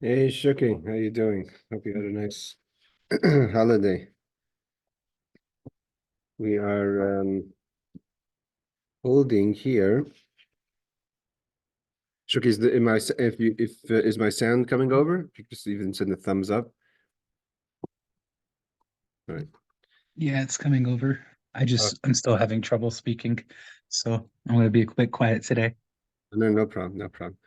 Hey Shuki, how you doing? Hope you had a nice holiday. We are holding here. Shuki, is the in my if you if is my sound coming over? If you could just even send a thumbs up. All right. Yeah, it's coming over. Oh, I'm still having trouble speaking, so I'm gonna be a bit quiet today. no, no problem, no problem.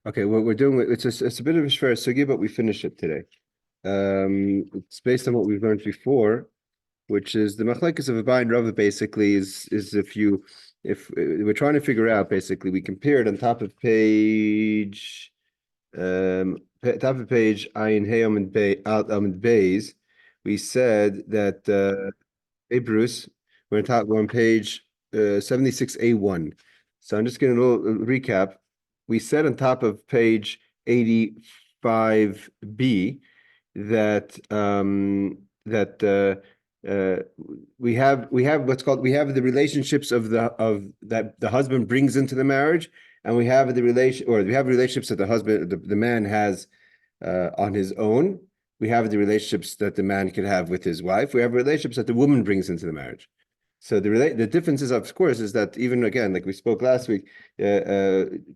Okay, what we're doing it's a bit of a shver sugi, but we finish it today. It's based on what we've learned before, which is the machlekes of Abai and Rava basically is if we're trying to figure out basically we compared on top of page top of page Ayin Hayom and Bay Al and Bays, we said that hey Bruce, we're on page 76A1. So I'm just getting a little recap. We said on top of page 85B that we have what's called we have the relationships of that the husband brings into the marriage, and we have we have relationships that the man has on his own. We have the relationships that the man can have with his wife. We have relationships that the woman brings into the marriage. So the difference is, of course, is that even again, like we spoke last week,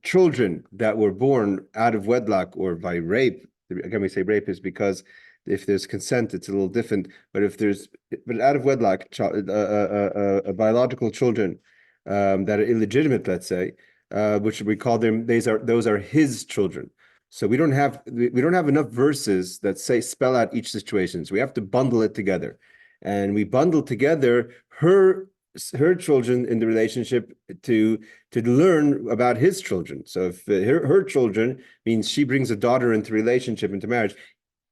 children that were born out of wedlock or by rape. Again, we say rape is because if there's consent, it's a little different. But out of wedlock, biological children that are illegitimate, let's say, which we call them, those are his children. So we don't have enough verses that say spell out each situation. So we have to bundle it together, and we bundle together her children in the relationship to learn about his children. So if her children means she brings a daughter into relationship, into marriage.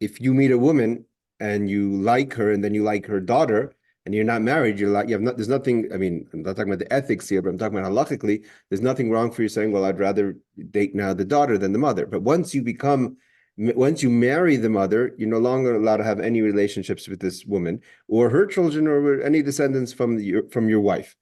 If you meet a woman and you like her, and then you like her daughter, and you're not married, there's nothing. I mean, I'm not talking about the ethics here, but I'm talking about halachically. There's nothing wrong for you saying, well, I'd rather date now the daughter than the mother. But once you marry the mother, you're no longer allowed to have any relationships with this woman or her children or any descendants from your wife.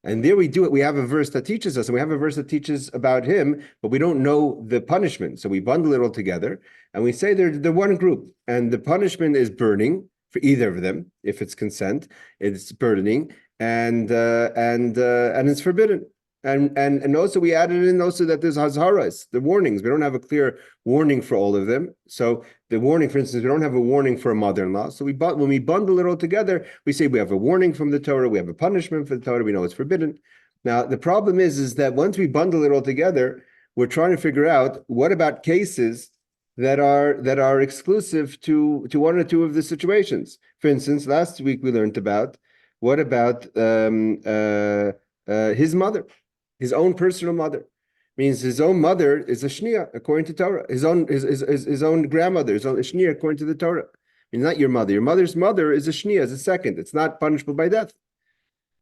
And there we do it. We have a verse that teaches us, and we have a verse that teaches about him, but we don't know the punishment. So we bundle it all together, and we say they're one group, and the punishment is burning for either of them. If it's consent, it's burning, and it's forbidden. And also we added in also that there's hazharas, the warnings. We don't have a clear warning for all of them. So the warning, for instance, we don't have a warning for a mother-in-law. So when we bundle it all together, we say we have a warning from the Torah, we have a punishment for the Torah, we know it's forbidden. Now the problem is that once we bundle it all together, we're trying to figure out what about cases that are exclusive to one or two of the situations. For instance, last week we learned about what about his mother, his own personal mother. Means his own mother is a shnia according to Torah. His own grandmother is a shnia according to the Torah. I mean, not your mother. Your mother's mother is a shnia, is a second. It's not punishable by death.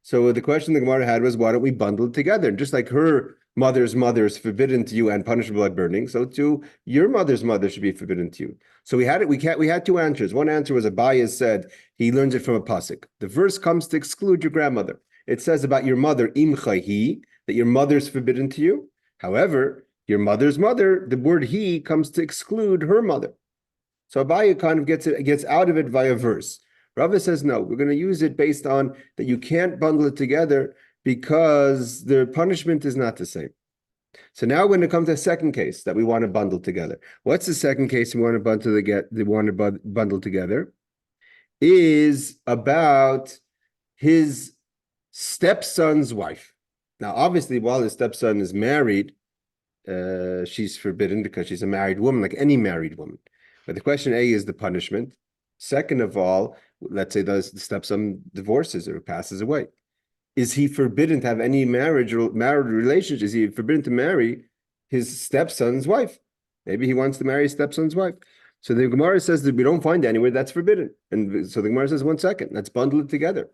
So the question the Gemara had was, why don't we bundle it together? And just like her mother's mother is forbidden to you and punishable by burning, so too your mother's mother should be forbidden to you. So we had it. We had two answers. One answer was Abaye said he learns it from a pasuk. The verse comes to exclude your grandmother. It says about your mother imcha he, that your mother's forbidden to you. However, your mother's mother, the word he comes to exclude her mother. So Abaye kind of gets out of it via verse. Rava says, no, we're going to use it based on that you can't bundle it together because the punishment is not the same. So now we're going to come to a second case that we want to bundle together. What's the second case we want to bundle together? Is about his stepson's wife. Now, obviously, while his stepson is married, she's forbidden because she's a married woman, like any married woman. But the question A is the punishment. Second of all, let's say the stepson divorces or passes away. Is he forbidden to have any marriage or married relationship? Is he forbidden to marry his stepson's wife? Maybe he wants to marry his stepson's wife. So the Gemara says that we don't find anywhere that's forbidden. And so the Gemara says, 1 second, let's bundle it together.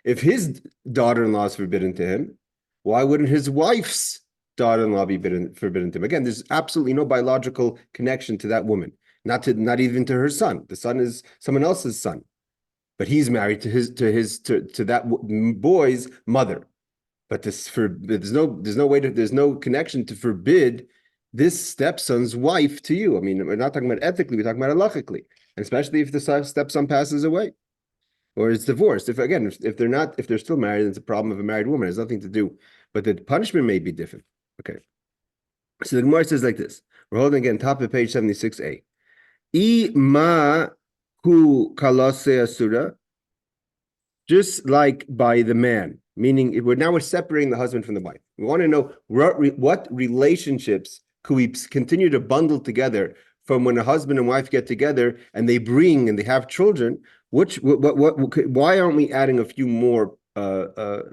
If his daughter-in-law is forbidden to him, why wouldn't his wife's daughter-in-law be forbidden to him? Again, there's absolutely no biological connection to that woman, not even to her son. The son is someone else's son, but he's married to that boy's mother. But there's no connection to forbid this stepson's wife to you. I mean, we're not talking about ethically, we're talking about halachically, and especially if the stepson passes away or is divorced. If they're still married, it's a problem of a married woman. It has nothing to do, but the punishment may be different. Okay. So the Gemara says like this. We're holding again, top of page 76a. I ma hu kalase asura, just like by the man, meaning we're separating the husband from the wife. We want to know what relationships could we continue to bundle together from when a husband and wife get together and they have children. Why aren't we adding a few more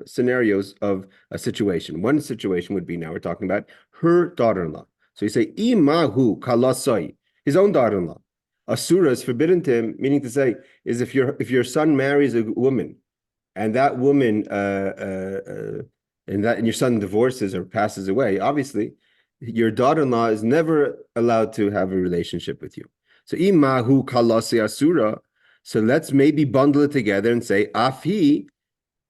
scenarios of a situation? One situation would be, now we're talking about her daughter-in-law. So you say imahu kalasai, his own daughter-in-law. Asura is forbidden to him, meaning to say is if your son marries a woman and that woman and your son divorces or passes away, obviously your daughter-in-law is never allowed to have a relationship with you. So imahu kalase asura. So let's maybe bundle it together and say afi,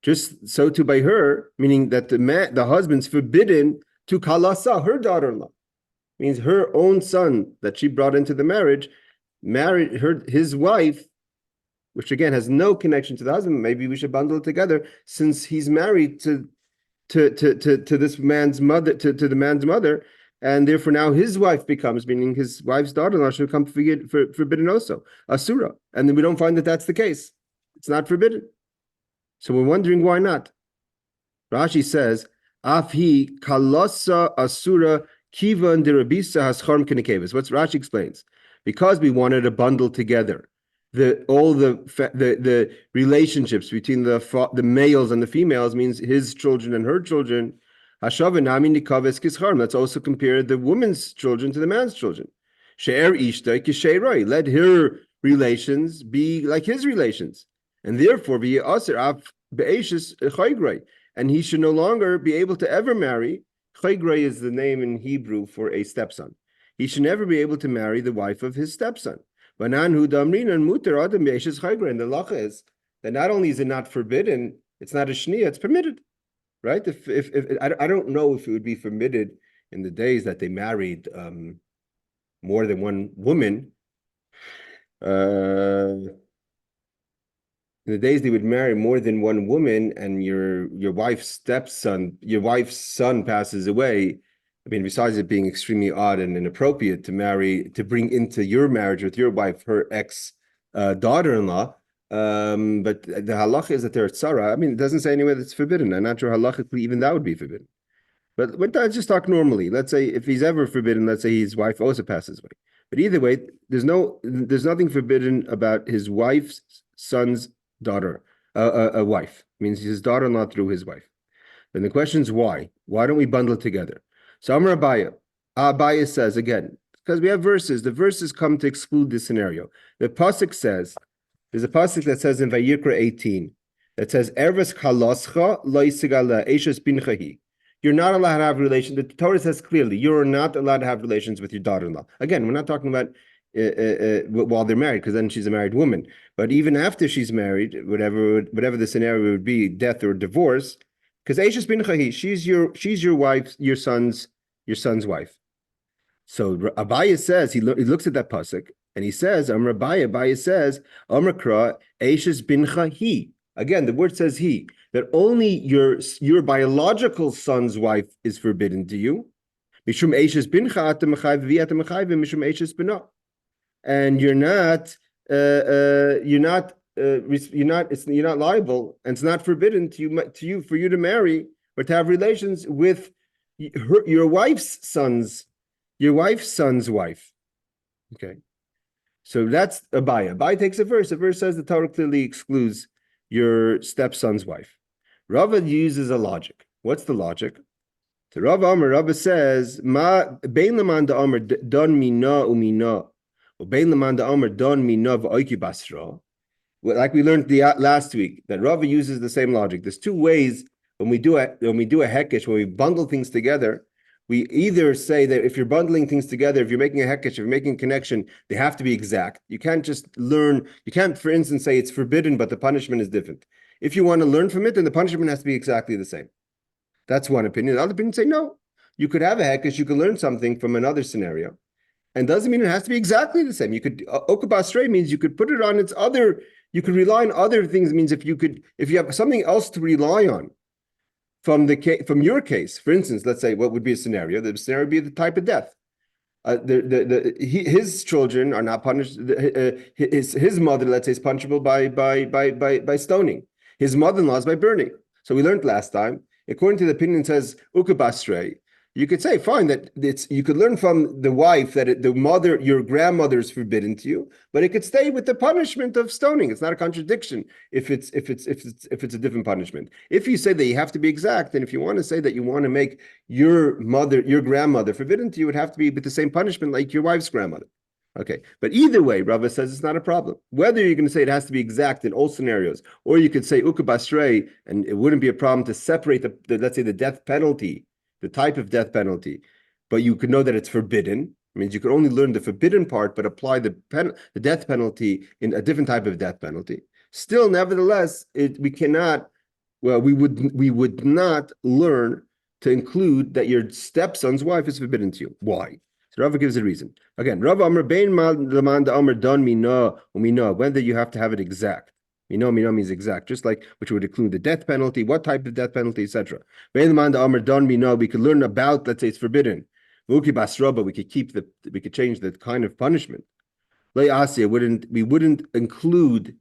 just so too by her, meaning that the husband's forbidden to kalasa, her daughter-in-law, means her own son that she brought into the marriage, married his wife, which again has no connection to the husband. Maybe we should bundle it together since he's married to this man's mother, to the man's mother, and therefore now his wife becomes, meaning his wife's daughter-in-law should become forbidden also, asura. And then we don't find that that's the case. It's not forbidden. So we're wondering why not. Rashi says, Afhi kalasa asura kiva and derabisa hascharm kinikevis. What's Rashi explains? Because we wanted to bundle together all the relationships between the males and the females, means his children and her children. Let's also compare the woman's children to the man's children. Let her relations be like his relations, and therefore and he should no longer be able to ever marry. Chaygrei is the name in Hebrew for a stepson. He should never be able to marry the wife of his stepson. And the lacha is that not only is it not forbidden, it's not a shnia, it's permitted, right? If I don't know if it would be permitted in the days that they married more than one woman. In the days they would marry more than one woman, and your wife's son passes away. I mean, besides it being extremely odd and inappropriate to bring into your marriage with your wife her ex daughter-in-law, but the halacha is that they're tzara. I mean, it doesn't say anywhere that's forbidden. I'm not sure halachically even that would be forbidden. But let's just talk normally. Let's say if he's ever forbidden, let's say his wife also passes away. But either way, there's nothing forbidden about his wife's son's daughter, a wife. It means his daughter-in-law through his wife. Then the question is why? Why don't we bundle it together? So Amar Abaya says again, because we have verses. The verses come to exclude this scenario. The pasuk says, there's a pasuk that says in Vayikra 18 that says, "Erves chalascha lo yisigala eishes binchahi." You're not allowed to have relations. The Torah says clearly, you're not allowed to have relations with your daughter-in-law. Again, we're not talking about while they're married, because then she's a married woman. But even after she's married, whatever the scenario would be, death or divorce, because Eishes bin Chahi, she's your wife, your son's wife. So Abaya says he looks at that pasuk and he says, Amar Abaya says, Amar Kra Eishes bin Chahi. Again, the word says he, that only your biological son's wife is forbidden to you. Mishum Eishes bin Cha mishum Eishes bina. And you're not liable, and it's not forbidden to you for you to marry or to have relations with your wife's son's wife. Okay, so that's Abaya. Abaya takes a verse. The verse says the Torah clearly excludes your stepson's wife. Rava uses a logic. What's the logic? To Rava says, "Ma bein laman da Amar don mina umina." Like we learned last week, that Rava uses the same logic. There's two ways when we do a hekesh, when we bundle things together. We either say that if you're bundling things together, if you're making a hekesh, if you're making a connection, they have to be exact. You can't just learn. You can't, for instance, say it's forbidden, but the punishment is different. If you want to learn from it, then the punishment has to be exactly the same. That's one opinion. The other opinion say no. You could have a hekesh, you could learn something from another scenario. And doesn't mean it has to be exactly the same. You could okabastre means you could put it on its other, you could rely on other things. It means if you have something else to rely on from your case, for instance, let's say what would be a scenario? The scenario would be the type of death. His children are not punished. His mother, let's say, is punishable by stoning. His mother-in-law is by burning. So we learned last time, according to the opinion, it says ukabastre. You could say, fine, that you could learn from the wife that the mother, your grandmother, is forbidden to you, but it could stay with the punishment of stoning. It's not a contradiction if it's a different punishment. If you say that you have to be exact, and if you want to say that you want to make your grandmother forbidden to you, it would have to be with the same punishment like your wife's grandmother. Okay, but either way, Rava says it's not a problem. Whether you're going to say it has to be exact in all scenarios, or you could say ukabasrei, and it wouldn't be a problem to separate let's say the death penalty, the type of death penalty, but you could know that it's forbidden. It means you could only learn the forbidden part, but apply the death penalty in a different type of death penalty. Still, nevertheless, we would not learn to include that your stepson's wife is forbidden to you. Why? So Rava gives a reason. Again, Rava Amr Bein Lamanda Amr Don Mina whether you have to have it exact. Mino means exact, just like which would include the death penalty, what type of death penalty, etc. We could learn about, let's say it's forbidden. We could change the kind of punishment. We wouldn't include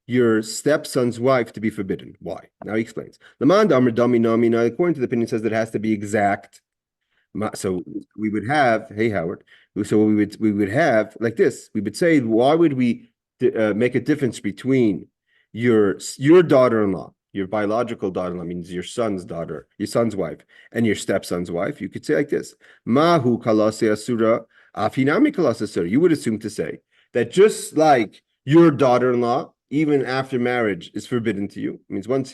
your stepson's wife to be forbidden. Why? Now he explains. According to the opinion, says that it has to be exact. So we would have, hey Howard. So we would have like this. We would say, why would we make a difference between your daughter-in-law, your biological daughter-in-law, means your son's daughter, your son's wife, and your stepson's wife? You could say like this: Mahu kalase asura, afinami kalase asura. You would assume to say that just like your daughter-in-law, even after marriage, is forbidden to you. It means once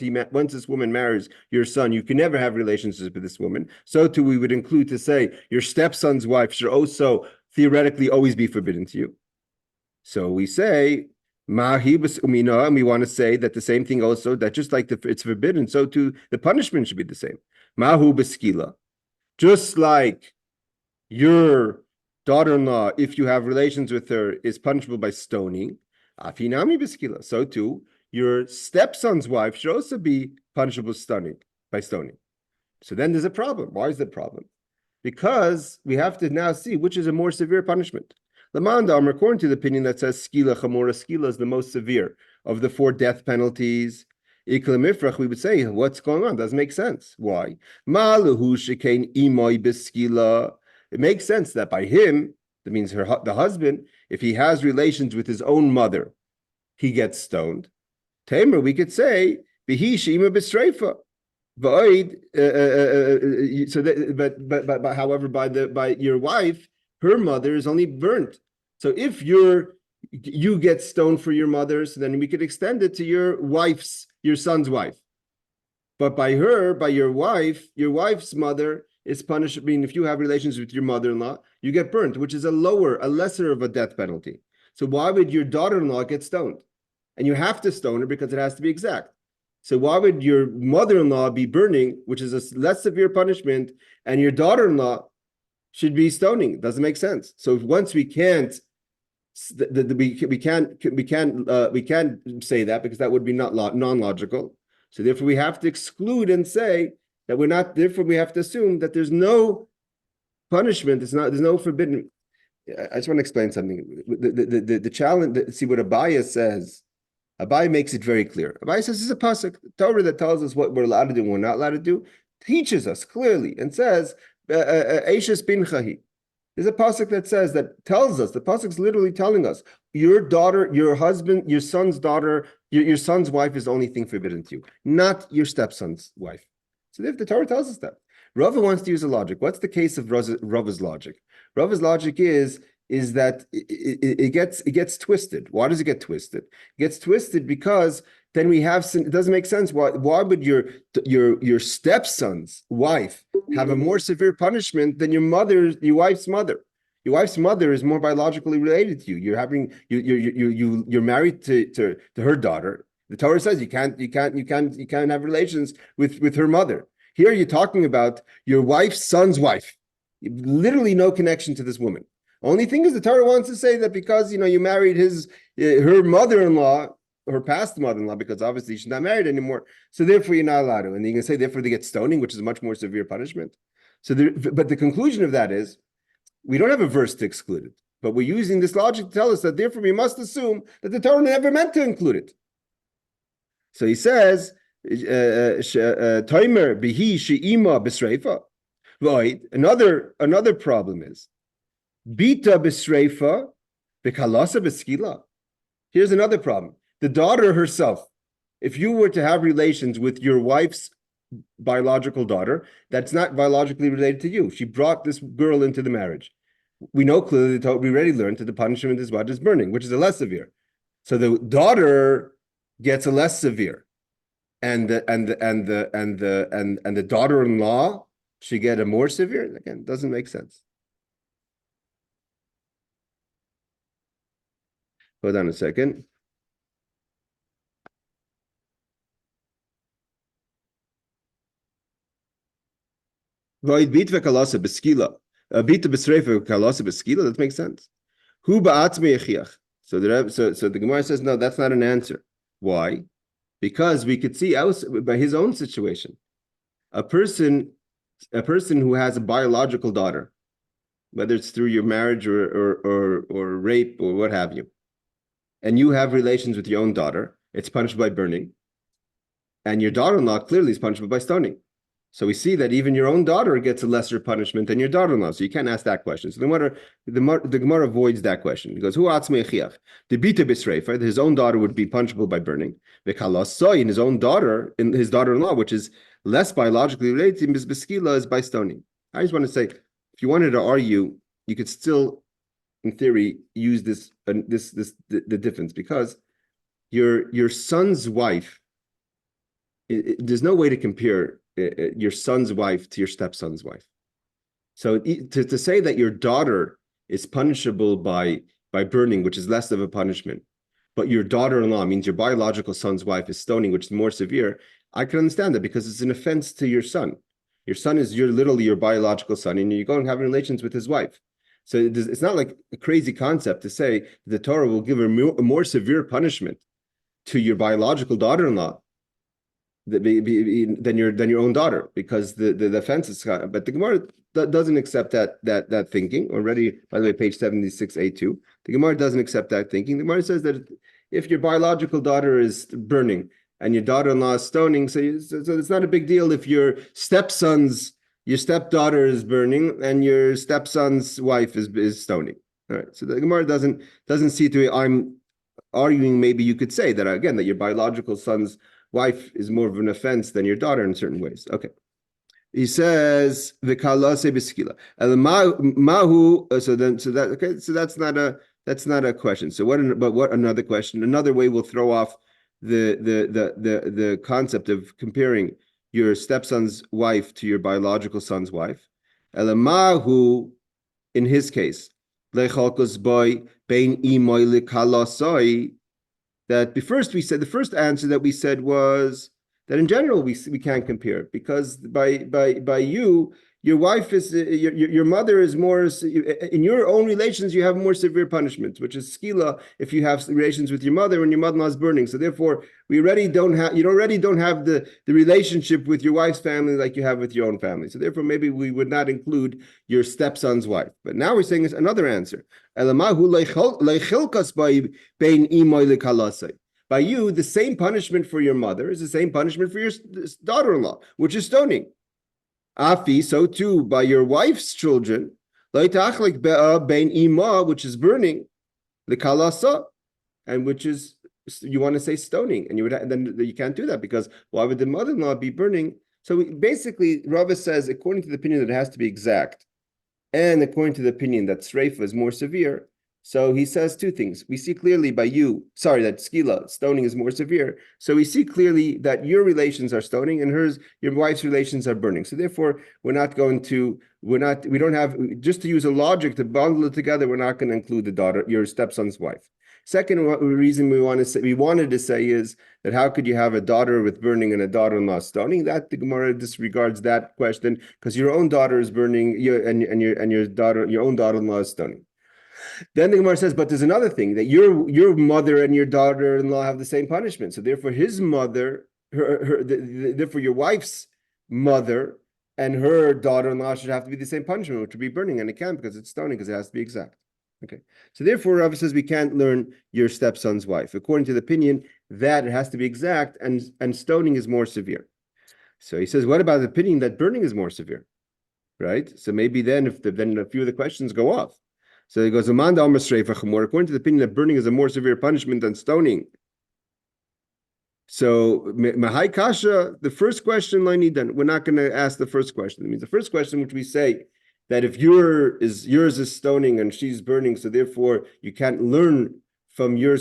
this woman marries your son, you can never have relationships with this woman. So too, we would include to say your stepson's wife should also theoretically always be forbidden to you. So we say Mahi umina, and we want to say that the same thing also, that just like it's forbidden, so too the punishment should be the same. Mahu beskila, just like your daughter-in-law, if you have relations with her, is punishable by stoning. Afinami beskila, so too your stepson's wife should also be punishable by stoning. So then there's a problem. Why is the problem? Because we have to now see which is a more severe punishment. Lamanda, according to the opinion that says skila chamora, skila is the most severe of the 4 death penalties. Iklamifrach, we would say, what's going on? Doesn't make sense. Why? Maluhu shekain imoy beskila. It makes sense that by him, that means the husband, if he has relations with his own mother, he gets stoned. Tamer, we could say, bihi shima b'streifa. Void. So that, however, by your wife, her mother is only burnt. So if you get stoned for your mother, so then we could extend it to your son's wife. But by your wife's mother is punished. I mean, if you have relations with your mother-in-law, you get burnt, which is a lesser of a death penalty. So why would your daughter-in-law get stoned? And you have to stone her because it has to be exact. So why would your mother-in-law be burning, which is a less severe punishment, and your daughter-in-law should be stoning? It doesn't make sense. So once we can't say that because that would be non-logical. So therefore we have to exclude and say that we're not. Therefore we have to assume that there's no punishment. There's no forbidden. I just want to explain something. The challenge. See what Abaya says. Abaya makes it very clear. Abaya says this is a pasuk Torah that tells us what we're allowed to do and we're not allowed to do. Teaches us clearly and says, "Eishes binchahi." There's a pasuk that says that tells us the pasuk is literally telling us your daughter, your husband, your son's daughter, your son's wife is the only thing forbidden to you, not your stepson's wife. So if the Torah tells us that, Rava wants to use a logic. What's the case of Rava's logic? Rava's logic is that it gets twisted. Why does it get twisted? It gets twisted because then we have it doesn't make sense. Why would your stepson's wife have a more severe punishment than your wife's mother? Your wife's mother is more biologically related to you. You're married to her daughter. The Torah says you can't have relations with her mother. Here you're talking about your wife's son's wife. Literally no connection to this woman. Only thing is the Torah wants to say that because you married her mother-in-law, her past mother-in-law, because obviously she's not married anymore. So therefore you're not allowed to. And you can say therefore they get stoning, which is a much more severe punishment. But the conclusion of that is we don't have a verse to exclude it, but we're using this logic to tell us that therefore we must assume that the Torah never meant to include it. So he says, Toimer bihi she'ima b'sreifa. Right. Another problem is Bita b'sreifa b'kalasa b'skila. Here's another problem. The daughter herself, if you were to have relations with your wife's biological daughter, that's not biologically related to you. She brought this girl into the marriage. We know clearly, we already learned that the punishment is what is burning, which is a less severe. So the daughter gets a less severe, and the daughter-in-law should get a more severe. Again, doesn't make sense. Hold on a second. That makes sense. So the Gemara says, no, that's not an answer. Why? Because we could see by his own situation, a person who has a biological daughter, whether it's through your marriage or rape or what have you, and you have relations with your own daughter, it's punished by burning. And your daughter-in-law clearly is punishable by stoning. So we see that even your own daughter gets a lesser punishment than your daughter-in-law. So you can't ask that question. So the Gemara avoids that question. He goes, "Who atzmeichiach? The bita b'sreifa, his own daughter would be punishable by burning. V'kalasoi, in his own daughter, in his daughter-in-law, which is less biologically related to b'skila, is by stoning." I just want to say, if you wanted to argue, you could still, in theory, use the difference, because your son's wife, there's no way to compare your son's wife to your stepson's wife. So to say that your daughter is punishable by burning, which is less of a punishment, but your daughter-in-law, means your biological son's wife, is stoning, which is more severe, I can understand that, because it's an offense to your son. Your son is literally your biological son, and you go and have relations with his wife. So it's not like a crazy concept to say the Torah will give a more severe punishment to your biological daughter-in-law than your own daughter, because the offense is. But the Gemara doesn't accept that thinking. Already, by the way, page 76a2, the Gemara doesn't accept that thinking. The Gemara says that if your biological daughter is burning and your daughter-in-law is stoning, so it's not a big deal if your stepdaughter is burning and your stepson's wife is stoning. All right. So the Gemara doesn't see to it. I'm arguing, maybe you could say that again, that your biological son's wife is more of an offense than your daughter in certain ways. Okay. He says v'kalase b'skila. Mahu. So that's not a question. So what another question? Another way we'll throw off the concept of comparing your stepson's wife to your biological son's wife. Elamahu, in his case, lechalkos boy bein imoy lekalasoi. That the first answer that we said was that in general we can't compare, because by you, your wife is your mother is more, in your own relations you have more severe punishments, which is skila if you have relations with your mother when your mother-in-law is burning. So therefore you already don't have the relationship with your wife's family like you have with your own family. So therefore maybe we would not include your stepson's wife. But now we're saying another answer. By you, the same punishment for your mother is the same punishment for your daughter-in-law, which is stoning. Afi, so too by your wife's children, which is burning, the kalasa, and which is, you want to say stoning, and then you can't do that, because why would the mother-in-law be burning? So basically, Rava says, according to the opinion that it has to be exact, and according to the opinion that sreifa is more severe, so he says two things. We see clearly that skila, stoning, is more severe. So we see clearly that your relations are stoning and your wife's relations are burning. So therefore, we don't have, just to use a logic to bundle it together, we're not going to include your stepson's wife. Second reason we wanted to say is that how could you have a daughter with burning and a daughter-in-law stoning? That the Gemara disregards that question because your own daughter is burning, your own daughter-in-law is stoning. Then the Gemara says, but there's another thing that your mother and your daughter-in-law have the same punishment. So therefore, his mother, therefore your wife's mother and her daughter-in-law should have to be the same punishment, which would be burning, and it can't because it's stoning, because it has to be exact. Okay, so therefore, Rav says we can't learn your stepson's wife, according to the opinion that it has to be exact, and stoning is more severe. So he says, what about the opinion that burning is more severe? Right. So maybe then, then a few of the questions go off. So he goes, according to the opinion that burning is a more severe punishment than stoning. So, Mahai Kasha, the first question, we're not going to ask the first question. It means the first question, which we say that if yours is stoning and she's burning, so therefore you can't learn from your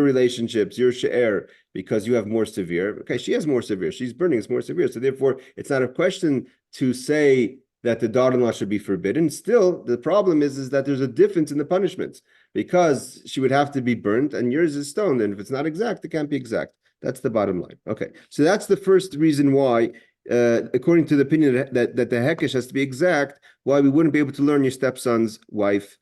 relationships, your she'er, because you have more severe. Okay, she has more severe. She's burning, it's more severe. So therefore, it's not a question to say that the daughter-in-law should be forbidden. Still, the problem is that there's a difference in the punishments, because she would have to be burnt and yours is stoned. And if it's not exact, it can't be exact. That's the bottom line. Okay, so that's the first reason why, according to the opinion that the hekesh has to be exact, why we wouldn't be able to learn your stepson's wife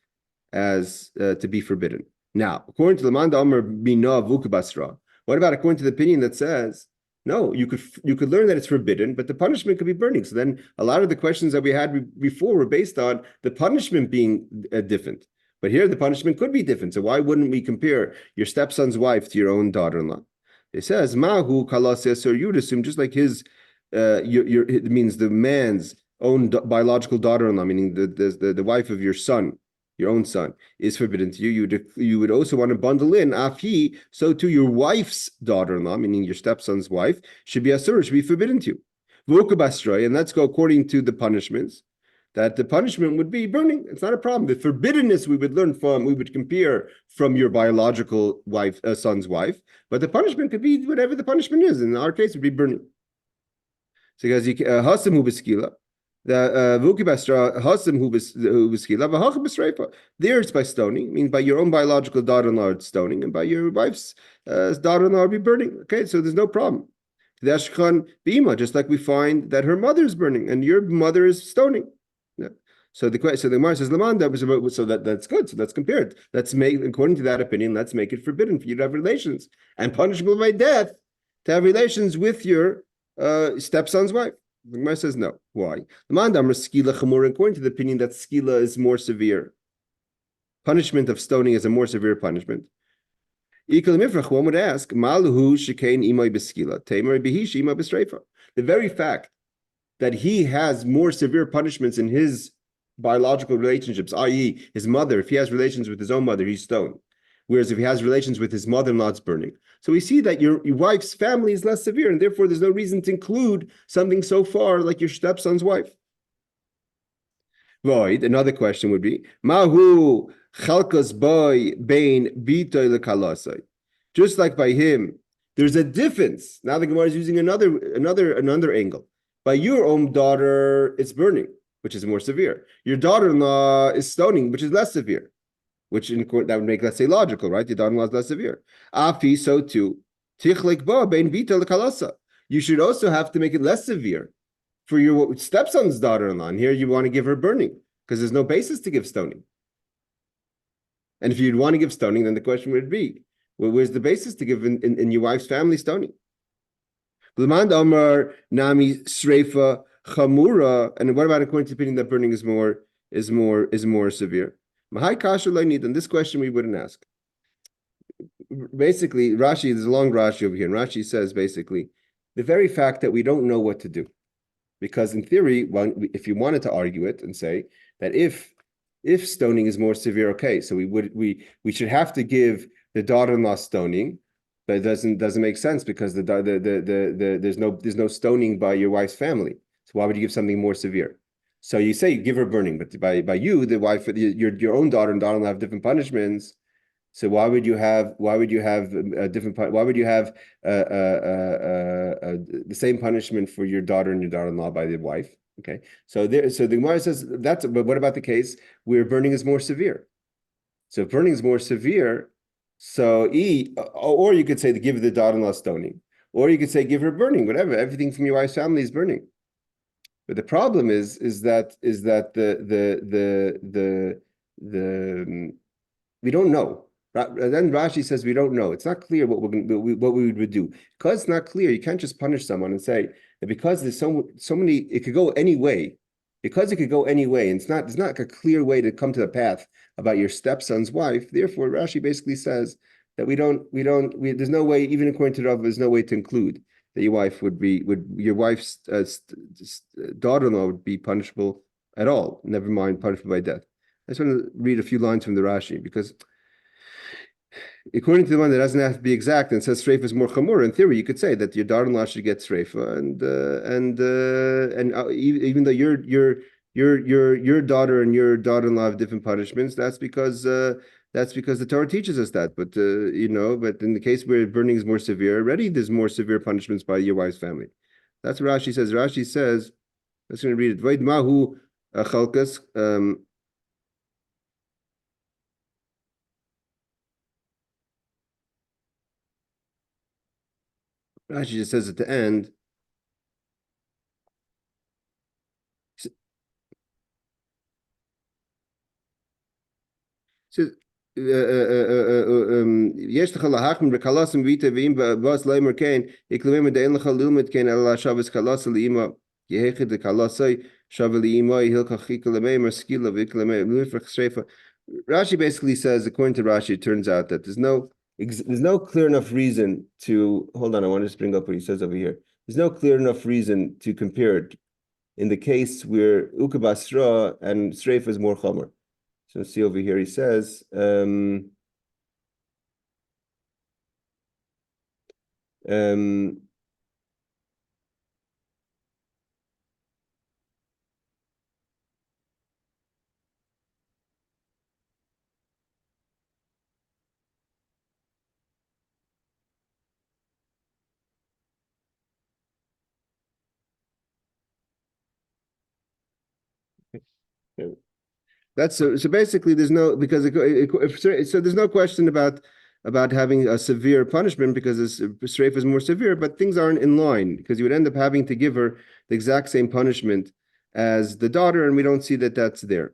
as to be forbidden. Now, according to the Manda Amar Bina Vukabasra, what about according to the opinion that says, no, you could learn that it's forbidden, but the punishment could be burning. So then a lot of the questions that we had before were based on the punishment being different. But here the punishment could be different. So why wouldn't we compare your stepson's wife to your own daughter-in-law? It says, Mahu kalasesor, you'd assume just like his, it means the man's own biological daughter-in-law, meaning the wife of your son, your own son, is forbidden to you. You would also want to bundle in afi, so too your wife's daughter-in-law, meaning your stepson's wife, should be asur, should be forbidden to you. Vukabastroy, and let's go according to the punishments, that the punishment would be burning. It's not a problem. The forbiddenness we would compare from your biological wife, son's wife, but the punishment could be whatever the punishment is. In our case, it would be burning. So guys, hasim hu beskila, the vukibastra hasim hu beskila, v'hachim b'sreifa. There it's by stoning, means by your own biological daughter-in-law it's stoning, and by your wife's daughter-in-law it'd be burning. Okay, so there's no problem. The ashkan bima, just like we find that her mother is burning and your mother is stoning. Yeah. So the Gemara says, "Lamanda," so that's good. So let's compare it. Let's make, according to that opinion, let's make it forbidden for you to have relations and punishable by death to have relations with your stepson's wife. The Gemara says no. Why? Lamanda skila chamura. According to the opinion that skila is more severe, punishment of stoning is a more severe punishment. One would ask, Maluhu shekain imay beskila, tamer bihish imay b'streifa. The very fact that he has more severe punishments in his biological relationships, i.e., his mother, if he has relations with his own mother, he's stoned. Whereas if he has relations with his mother-in-law, it's burning. So we see that your wife's family is less severe, and therefore there's no reason to include something so far like your stepson's wife. Void, another question would be, Mahu chalkas boy bein bitoy lekalasai. Just like by him, there's a difference. Now the Gemara is using another angle. By your own daughter, it's burning, which is more severe. Your daughter-in-law is stoning, which is less severe, which that would make, let's say, logical, right? Your daughter-in-law is less severe. Afi, so too. You should also have to make it less severe for your stepson's daughter-in-law. And here you want to give her burning because there's no basis to give stoning. And if you'd want to give stoning, then the question would be, well, where's the basis to give in your wife's family stoning? B'lemand Amar Nami Sreifa Chamura, and what about according to the opinion that burning is more severe? Mahai Kasha Lainid, and this question we wouldn't ask. Basically, Rashi, there's a long Rashi over here, and Rashi says basically the very fact that we don't know what to do, because in theory, if you wanted to argue it and say that if stoning is more severe, okay, so we should have to give the daughter-in-law stoning. But it doesn't make sense because there's no stoning by your wife's family. So why would you give something more severe? So you say you give her burning, but by you, the wife, your own daughter and daughter-in-law have different punishments. So why would you have a different? Why would you have the same punishment for your daughter and your daughter-in-law by the wife? Okay, so the Gemara says but what about the case where burning is more severe? So if burning is more severe, So or you could say to give the daughter-in-law stoning, or you could say give her burning, whatever. Everything from your wife's family is burning. But the problem is that the we don't know. Then Rashi says we don't know. It's not clear what what we would do. Because it's not clear, you can't just punish someone and say that because there's so many, it could go any way. Because it could go any way, and there's not like a clear way to come to the path about your stepson's wife. Therefore, Rashi basically says that there's no way, even according to Rav, there's no way to include that your wife's daughter-in-law would be punishable at all. Never mind punishable by death. I just want to read a few lines from the Rashi because according to the one that doesn't have to be exact and says Sreifa is more chamur, in theory, you could say that your daughter-in-law should get Sreifa, and even though your daughter and your daughter-in-law have different punishments, that's because the Torah teaches us that. But but in the case where burning is more severe, already there's more severe punishments by your wife's family. That's what Rashi says. Rashi says, let's going to read it. Void mahu chalkas. Rashi just says at the end. יש לך להחמיר בקלסים ויטה ואם בבוס לא יאמר כן, יקלמם דאין לך ללמד כן אלא שבס קלסה לאמא יהכד לקלסה שווה לאמא הילכה חיכה למאמר סקילה ויקלמם לפרח שריפה. Rashi basically says, according to Rashi, it turns out that there's no clear enough reason to hold on. I want to just bring up what he says over here. There's no clear enough reason to compare it in the case where ukabasra and sreifa is more chomer. So see over here, he says, that's so basically there's no because so there's no question about having a severe punishment because this strafe is more severe, but things aren't in line because you would end up having to give her the exact same punishment as the daughter, and we don't see that that's there.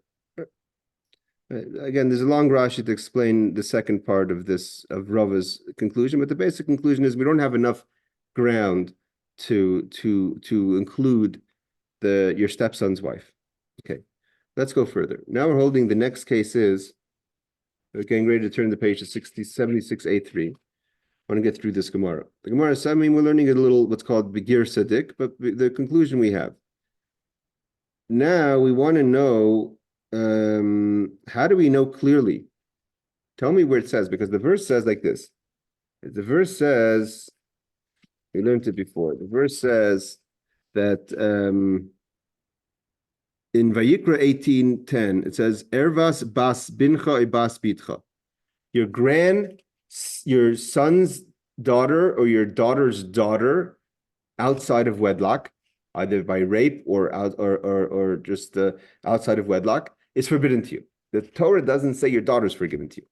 Again, there's a long Rashi to explain the second part of Rava's conclusion, but the basic conclusion is we don't have enough ground to include your stepson's wife. Okay. Let's go further. Now we're holding the next case we're getting ready to turn the page to 76A3. I want to get through this Gemara. The Gemara is, we're learning a little what's called Begir Sadik, but the conclusion we have. Now we want to know, how do we know clearly? Tell me where it says, because the verse says like this. The verse says, we learned it before. The verse says that, in Vayikra 18:10, it says, Ervas bas bincha bas bitcha. Your son's daughter or your daughter's daughter outside of wedlock, either by rape or just outside of wedlock, is forbidden to you. The Torah doesn't say your daughter's forgiven to you.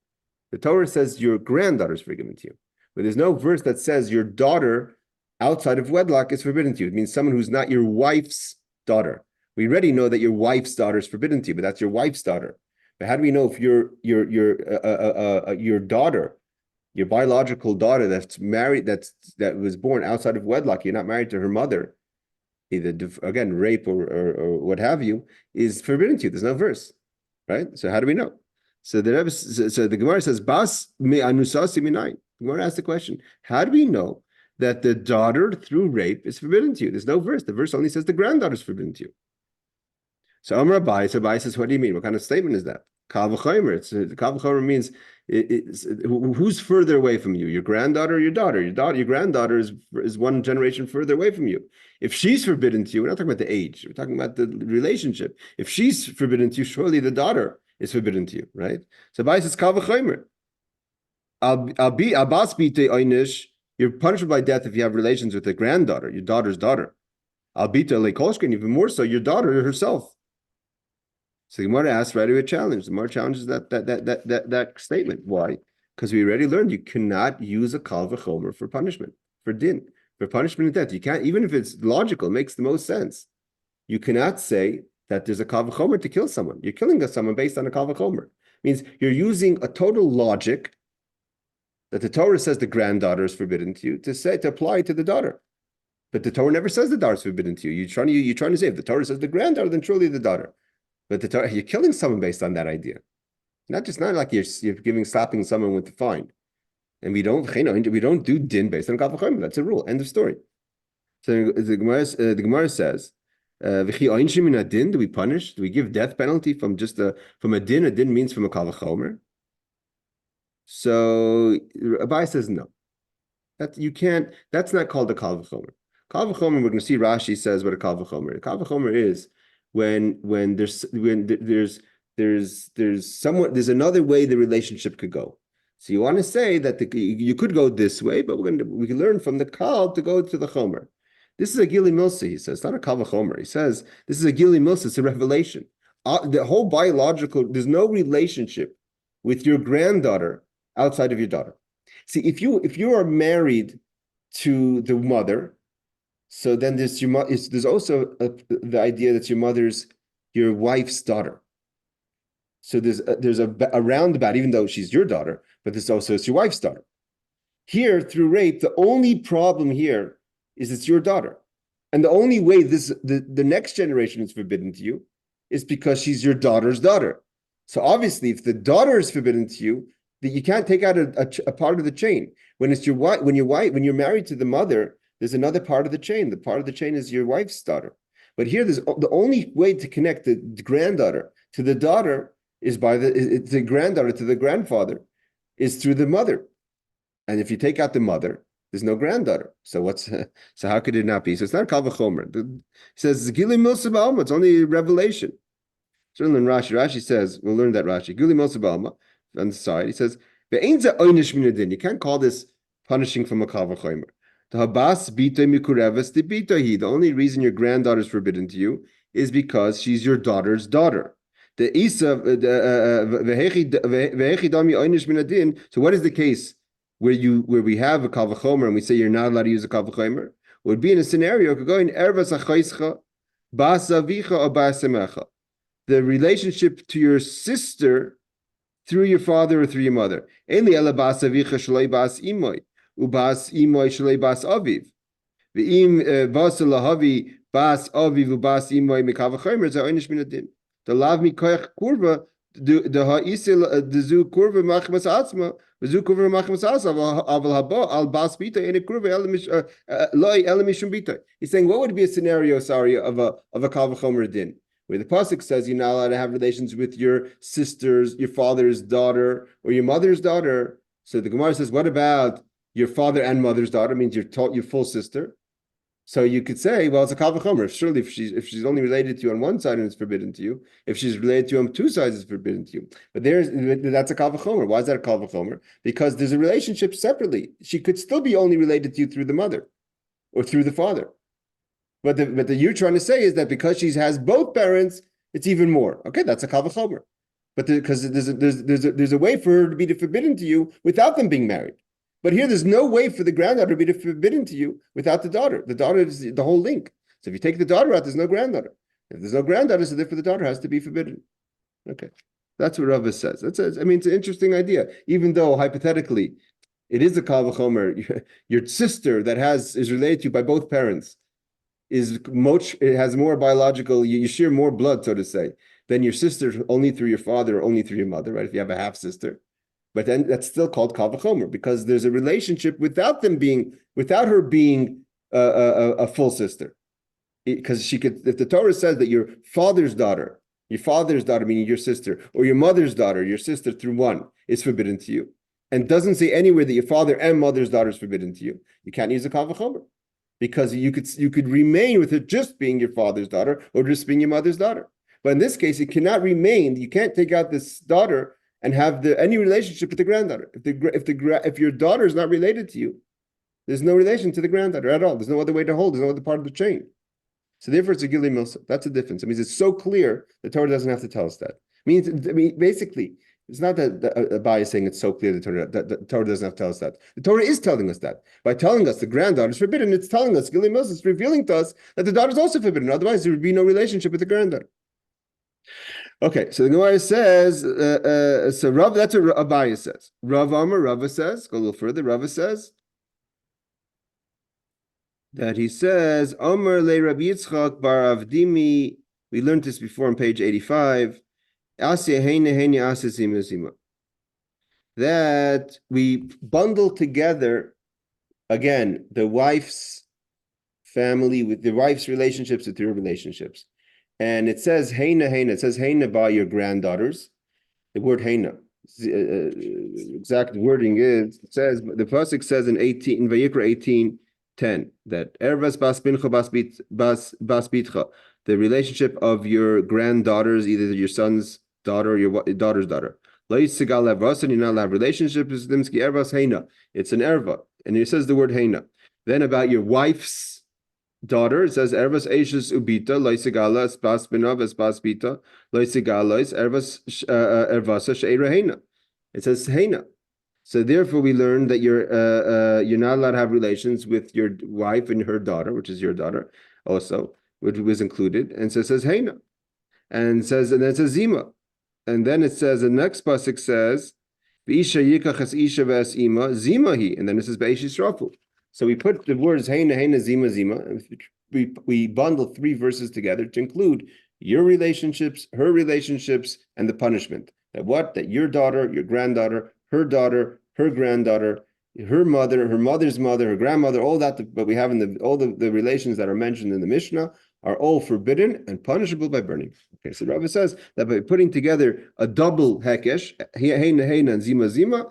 The Torah says your granddaughter's forgiven to you. But there's no verse that says your daughter outside of wedlock is forbidden to you. It means someone who's not your wife's daughter. We already know that your wife's daughter is forbidden to you, but that's your wife's daughter. But how do we know if your daughter, your biological daughter that's married, that was born outside of wedlock, you're not married to her mother, either again rape or what have you, is forbidden to you? There's no verse, right? So how do we know? So the Gemara says, "Bas me anusasi minayin." The Gemara asks the question: how do we know that the daughter through rape is forbidden to you? There's no verse. The verse only says the granddaughter is forbidden to you. So Amar Abai, so Abai says, what do you mean? What kind of statement is that? Kal v'chomer. Kal v'chomer means who's further away from you, your granddaughter or your daughter? Your granddaughter is one generation further away from you. If she's forbidden to you, we're not talking about the age, we're talking about the relationship. If she's forbidden to you, surely the daughter is forbidden to you, right? So Abai says, Kal v'chomer. Abbas bite einish, you're punishable by death if you have relations with the granddaughter, your daughter's daughter. Albita lekolshkin, even more so, your daughter herself. So the Gemara asks right away a challenge. The Gemara challenges that statement. Why? Because we already learned you cannot use a kal v'chomer for punishment, for din, for punishment and death. You can't, even if it's logical, it makes the most sense. You cannot say that there's a kal v'chomer to kill someone. You're killing someone based on a kal v'chomer. Means you're using a total logic that the Torah says the granddaughter is forbidden to you to apply to the daughter. But the Torah never says the daughter is forbidden to you. You're trying to say if the Torah says the granddaughter, then truly the daughter. But the Torah, you're killing someone based on that idea. Not like you're slapping someone with the fine. And we don't do din based on kal v'chomer. That's a rule. End of story. So the Gemara says, do we punish? Do we give death penalty from from a din? A din means from a kal v'chomer. So Abai says no. That you can't. That's not called a kal v'chomer. Kal v'chomer. We're going to see Rashi says what a kal v'chomer. A kal v'chomer is when there's another way the relationship could go. So you want to say that you could go this way, but we can learn from the kal to go to the chomer. This is a gili milsa, he says, not a kal v'chomer. He says this is a gili milsa. It's a revelation. The whole biological. There's no relationship with your granddaughter outside of your daughter. See, if you are married to the mother, so then there's also the idea that your wife's daughter. So there's a roundabout, even though she's your daughter, but it's your wife's daughter. Here, through rape, the only problem here is it's your daughter. And the only way the next generation is forbidden to you is because she's your daughter's daughter. So obviously, if the daughter is forbidden to you, that you can't take out a part of the chain. When it's your wife, when you're married to the mother, there's another part of the chain. The part of the chain is your wife's daughter. But here, there's the only way to connect the granddaughter to the daughter is by the granddaughter to the grandfather is through the mother. And if you take out the mother, there's no granddaughter. So how could it not be? So it's not kal v'chomer. He says Gili Milsa B'alma. It's only a revelation. Certainly in Rashi says, we'll learn that Rashi. Gili Milsa B'alma. On the side, he says, you can't call this punishing from a kal v'chomer. The only reason your granddaughter is forbidden to you is because she's your daughter's daughter. So what is the case where we have a kal v'chomer and we say you're not allowed to use a kal v'chomer? It would be in a scenario, it could go in ervas achaischa, bas avicha or bas emecha. The relationship to your sister through your father or through your mother. Only ela bas avicha shloi bas imoy, ubas imoy shloi bas aviv. Ve'im bas lahavi bas aviv ubas imoy mekal v'chomer za'onish min adin. The lav mi koich kurva the ha'isel the zu kurva machmas atzma zu kurva machmas atzma aval haba al bas bita in a kurva elamish loy elamishum bita. He's saying what would be a scenario, of a kal v'chomer din, where the pasuk says you're not allowed to have relations with your sister's, your father's daughter, or your mother's daughter. So the Gemara says, what about your father and mother's daughter? Means your full sister. So you could say, well, it's a kal v'chomer. Surely, if she's only related to you on one side and it's forbidden to you, if she's related to you on two sides, it's forbidden to you. But that's a kal v'chomer. Why is that a kal v'chomer? Because there's a relationship separately. She could still be only related to you through the mother or through the father. But you're trying to say is that because she has both parents, it's even more. Okay, that's a kal v'chomer. But because there's a way for her to be forbidden to you without them being married. But here, there's no way for the granddaughter to be forbidden to you without the daughter. The daughter is the whole link. So if you take the daughter out, there's no granddaughter. If there's no granddaughter, so therefore the daughter has to be forbidden. Okay, that's what Rava says. It's an interesting idea. Even though hypothetically, it is a kal v'chomer. Your sister that is related to you by both parents it has more biological. You share more blood, so to say, than your sister only through your father or only through your mother. Right? If you have a half sister. But then that's still called kal v'chomer because there's a relationship without her being a full sister. Because she could, if the Torah says that your father's daughter meaning your sister, or your mother's daughter, your sister through one is forbidden to you, and doesn't say anywhere that your father and mother's daughter is forbidden to you, you can't use a kal v'chomer because you could remain with it just being your father's daughter or just being your mother's daughter. But in this case, it cannot remain. You can't take out this daughter and have any relationship with the granddaughter. If your daughter is not related to you, there's no relation to the granddaughter at all. There's no other way to hold. There's no other part of the chain. So therefore, it's a gili milsa. That's the difference. It means it's so clear the Torah doesn't have to tell us that. Basically, It's not that Abai is saying it's so clear that the Torah doesn't have to tell us that. The Torah is telling us that. By telling us the granddaughter is forbidden, it's telling us, Gilui Milsa is revealing to us that the daughter is also forbidden. Otherwise, there would be no relationship with the granddaughter. Okay, so the Gemara says, so Rav, that's what Abai says. Rav Amar, Rava says, go a little further, Rava says, that he says, Omer le Rabbi Yitzchak bar Avdimi, we learned this before on page 85, that we bundle together, again, the wife's family with the wife's relationships with your relationships. And it says, Heina, it says, Heina by your granddaughters. The word Heina. Exact wording is, it says, the pasuk says in Vayikra 18:10 that Ervas bas bincha bas bitcha, the relationship of your granddaughters, either your son's daughter or your daughter's daughter. Lo yitzigal ervas, and you're not allowed relationships with them. Ervas heina. It's an erva, and it says the word heina. Then about your wife's daughter, it says ervas eishes ubita lo yitzigal es bas bina es bas bita lo yitzigal es ervas ervasa sheira heina. It says heina. So therefore, we learn that you're not allowed to have relations with your wife and her daughter, which is your daughter, also, which was included. And so it says Heina, and then it says Zima, and then it says the next pasuk says V'isha yikachas isha v'es ima zimahi, and then it says Be'esh Yisrafu. So we put the words Heina, Heina, Zima, Zima, and we bundle three verses together to include your relationships, her relationships, and the punishment. That your daughter, your granddaughter, her daughter, her granddaughter, her mother, her mother's mother, her grandmother, all that, but we have in all the relations that are mentioned in the Mishnah are all forbidden and punishable by burning. Okay, so Rava says that by putting together a double hekesh, heina, heina, and zima, zima,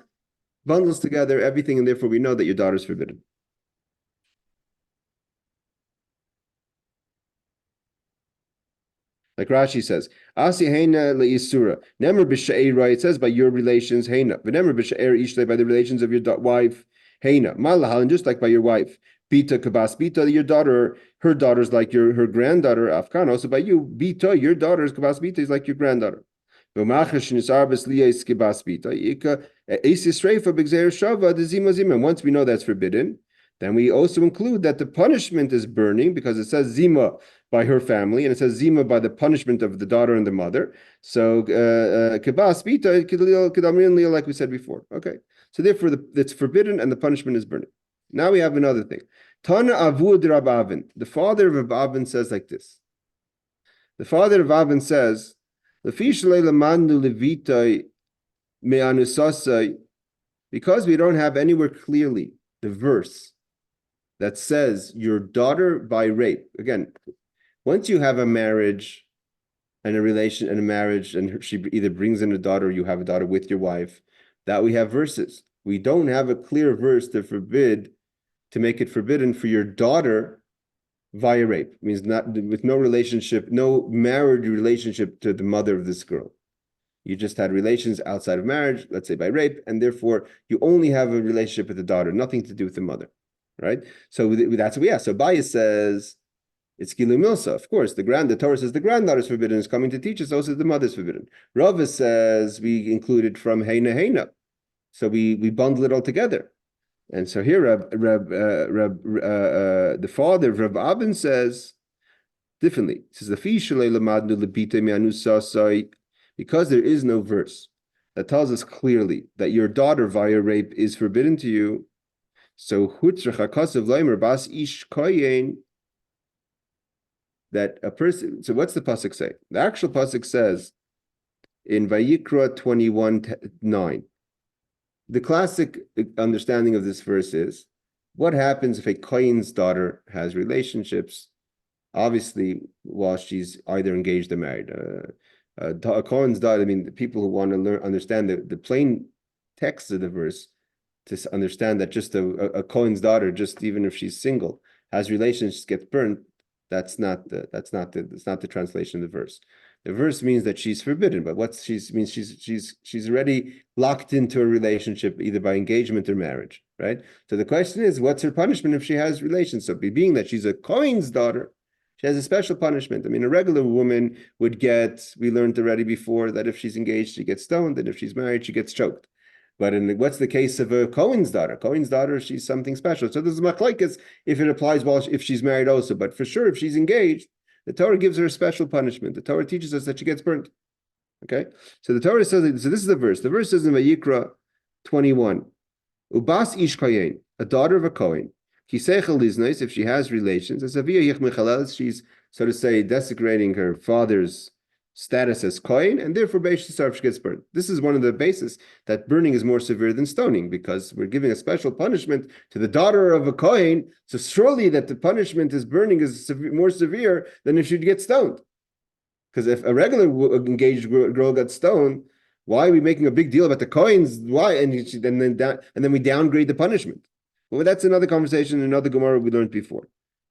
bundles together everything, and therefore we know that your daughter is forbidden. Like Rashi says, Asi heina le'isura. Nemer b'she'era, it says by your relations, heina. V'nemer b'she'er ishle, by the relations of your wife, heina. Malahal, and just like by your wife. Bita kabas bita, your daughter, her daughter's like her granddaughter, Afkan. Also by you, bita, your daughter's kabas bita is like your granddaughter. Once we know that's forbidden, then we also include that the punishment is burning, because it says zima by her family, and it says zima by the punishment of the daughter and the mother. So kibas bita, like we said before. Okay, so therefore it's forbidden and the punishment is burning. Now we have another thing. Tana avud Rab Avin. The father of Rab Avin says like this. The father of Avin says, because we don't have anywhere clearly the verse that says your daughter by rape. Again, once you have a marriage and a relation and a marriage, and she either brings in a daughter or you have a daughter with your wife, that we have verses. We don't have a clear verse to make it forbidden for your daughter via rape. It means not with no relationship, no marriage relationship to the mother of this girl. You just had relations outside of marriage, let's say by rape, and therefore you only have a relationship with the daughter, nothing to do with the mother, right? So that's what we ask. So Bias says it's Gilui Milsa. Of course, the Torah says the granddaughter is forbidden, is coming to teach us, also the mother is forbidden. Rava says we include it from Heina Heina. So we bundle it all together. And so here, the father of Rab Abin says differently. He says, because there is no verse that tells us clearly that your daughter via rape is forbidden to you. So that a person. So what's the pasuk say? The actual pasuk says in Vayikra 21:9. The classic understanding of this verse is, what happens if a Kohen's daughter has relationships, obviously, while she's either engaged or married? A Kohen's daughter, I mean, the people who want to understand the plain text of the verse, to understand that just a Kohen's daughter, just even if she's single, has relations, gets burnt, that's not the translation of the verse. The verse means that she's forbidden, but what means she's already locked into a relationship either by engagement or marriage, right? So the question is, what's her punishment if she has relations? So being that she's a Kohen's daughter, She has a special punishment. I mean, a regular woman would get, we learned already before that if she's engaged, she gets stoned, and if she's married, she gets choked. But what's the case of a Cohen's daughter? Cohen's daughter, she's something special. So there's a machlokes if it applies if she's married also. But for sure, if she's engaged, the Torah gives her a special punishment. The Torah teaches us that she gets burnt. Okay? So the Torah says, so this is the verse. The verse says in Vayikra 21, Ubas ish kohen, a daughter of a Kohen, kisechel liznais, if she has relations, as avia yich mechalel, she's, so to say, desecrating her father's status as Kohen, and therefore Beish Sarf she gets burned. This is one of the bases that burning is more severe than stoning, because we're giving a special punishment to the daughter of a Kohen, so surely that the punishment is burning is more severe than if she'd get stoned. Because if a regular engaged girl got stoned, why are we making a big deal about the Kohen's? Why? And then we downgrade the punishment. Well, that's another conversation, another Gemara we learned before.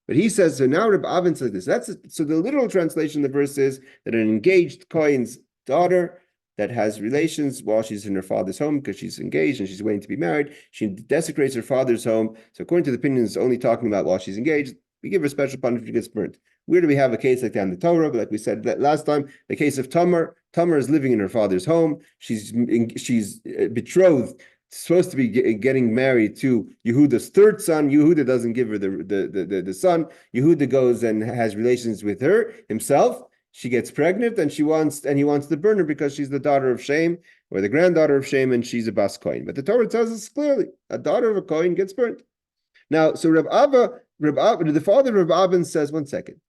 But he says, so now Reb Avin says this. So the literal translation of the verse is that an engaged Kohen's daughter that has relations while she's in her father's home because she's engaged and she's waiting to be married, she desecrates her father's home. So according to the opinion, it's only talking about while she's engaged. We give her special punishment, she gets burnt. Where do we have a case like that in the Torah? But like we said last time, the case of Tamar. Tamar is living in her father's home. She's betrothed, supposed to be getting married to Yehuda's third son. Yehuda doesn't give her the son. Yehuda goes and has relations with her himself. She gets pregnant and he wants to burn her because she's the daughter of Shem or the granddaughter of Shem, and she's a Bas Kohen. But the Torah tells us clearly a daughter of a Kohen gets burnt. Now, so the father of Reb Abin says, one second.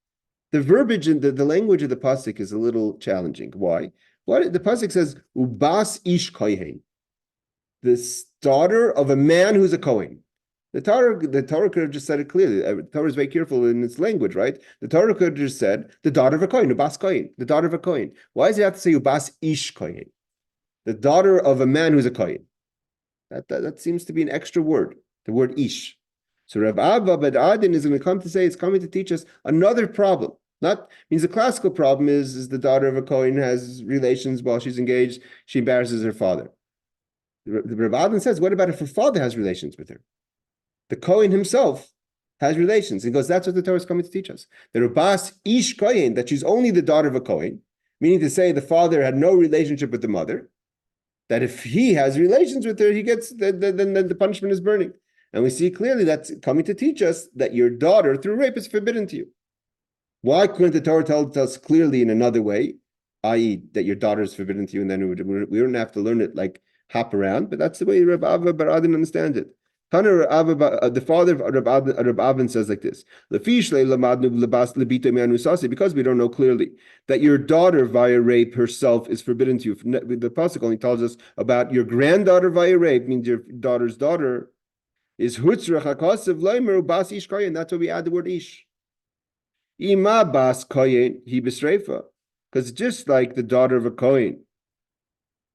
The verbiage and the language of the pasuk is a little challenging. Why? What the pasuk says, "Ubas ish kohen," this daughter of a man who's a kohen. The Torah could have just said it clearly. The Torah is very careful in its language, right? The Torah could have just said the daughter of a kohen, ubas kohen, the daughter of a kohen. Why does it have to say ubas ish kohen, the daughter of a man who's a kohen? That seems to be an extra word, the word ish. So Rav Abba Bad Adin is going to come to say, it's coming to teach us another problem. Means the classical problem is the daughter of a Kohen has relations while she's engaged, she embarrasses her father. The Rav Adin says, what about if her father has relations with her? The Kohen himself has relations. He goes, that's what the Torah is coming to teach us. The Rabas Ish Kohen, that she's only the daughter of a Kohen, meaning to say the father had no relationship with the mother, that if he has relations with her, he gets, then the punishment is burning. And we see clearly that's coming to teach us that your daughter through rape is forbidden to you. Why couldn't the Torah tell us clearly in another way, i.e., that your daughter is forbidden to you, and then we don't have to learn it like hop around? But that's the way Reb Abba Bar Adin understands it. The father of Reb Abin says like this: because we don't know clearly that your daughter via rape herself is forbidden to you. The pasuk only tells us about your granddaughter via rape, means your daughter's daughter is hutzrach hakasev leimer bas ish kohen. That's why we add the word ish. Ima bas kohen he besreifa, because just like the daughter of a kohen,